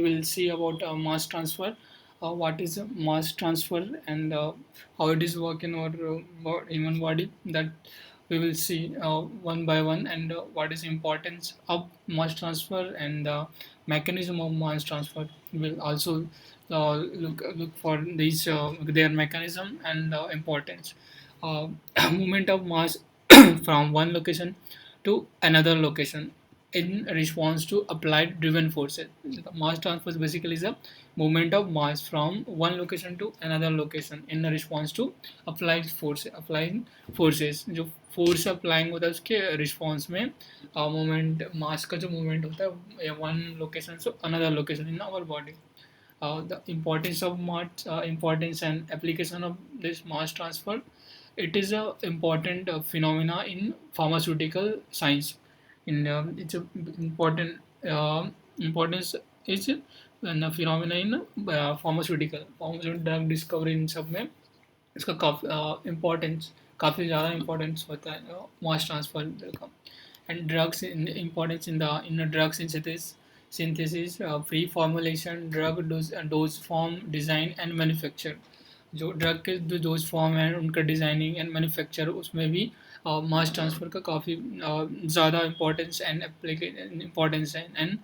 We will see about mass transfer, what is mass transfer, and how it is work in our human body. That we will see one by one, and what is importance of mass transfer and the mechanism of mass transfer. We will also look for these their mechanism and importance. uh, Movement of mass from one location to another location in response to applied driven forces. The mass transfer basically is a movement of mass from one location to another location in response to applying forces. जो force applying होता है उसके response में moment मास का जो movement होता है one location से another location in our body. The importance of mass, importance and application of this mass transfer. It is a important phenomena in pharmaceutical science. In it's a important importance is a phenomena in pharmaceutical drug discovery. इन सब में इसका काफ़ी importance काफ़ी ज़्यादा importance होता है mass transfer का. And drugs in importance in the drug synthesis, pre-formulation, dose form, design and manufacture. जो ड्रग के जो डोज फॉर्म है उनका डिज़ाइनिंग एंड मैन्युफैक्चर उसमें भी मास ट्रांसफ़र का काफ़ी ज़्यादा इम्पोर्टेंस एंड इम्पोर्टेंस है. And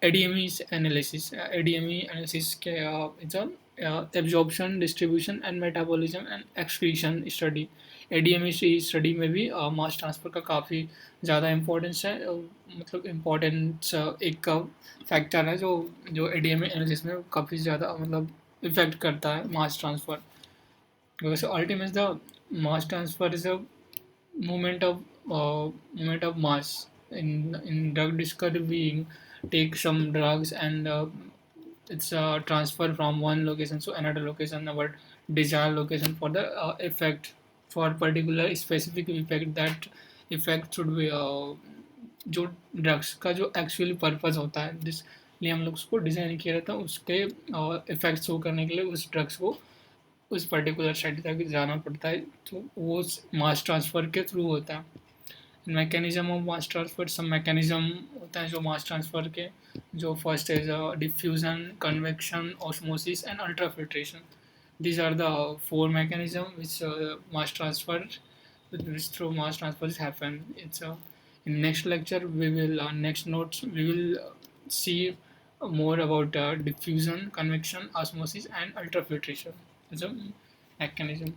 ADME analysis. ADME analysis it's a absorption, distribution and metabolism and excretion study. ADME study में भी मास ट्रांसफ़र का काफ़ी ज़्यादा इम्पोर्टेंस है. मतलब इम्पोर्टेंस एक फैक्टर है जो जो ADME एनालिसिस में काफ़ी ज़्यादा मतलब इफेक्ट करता है मास transfer. Because ultimately the mass transfer is a movement of mass in drug discovery. We take some drugs and it's transferred from one location to another location, our desired location for the effect, for particular specific effect. That effect should be जो drugs का जो actually purpose होता है जिसलिए हम लोग उसको design किया रहता है उसके इफेक्ट शो करने के लिए उस ड्रग्स को उस पर्टिकुलर साइट तक जाना पड़ता है. तो वो मास ट्रांसफ़र के थ्रू होता है. मैकेनिज्म ऑफ मास ट्रांसफ़र, सब मैकेनिज्म होता है जो मास ट्रांसफ़र के. जो first is diffusion, convection, osmosis and ultrafiltration. These are the four mechanisms which mass transfer which through mass transfers happen. It's in next lecture we will next notes we will see more about diffusion, convection, osmosis and ultrafiltration as a mechanism.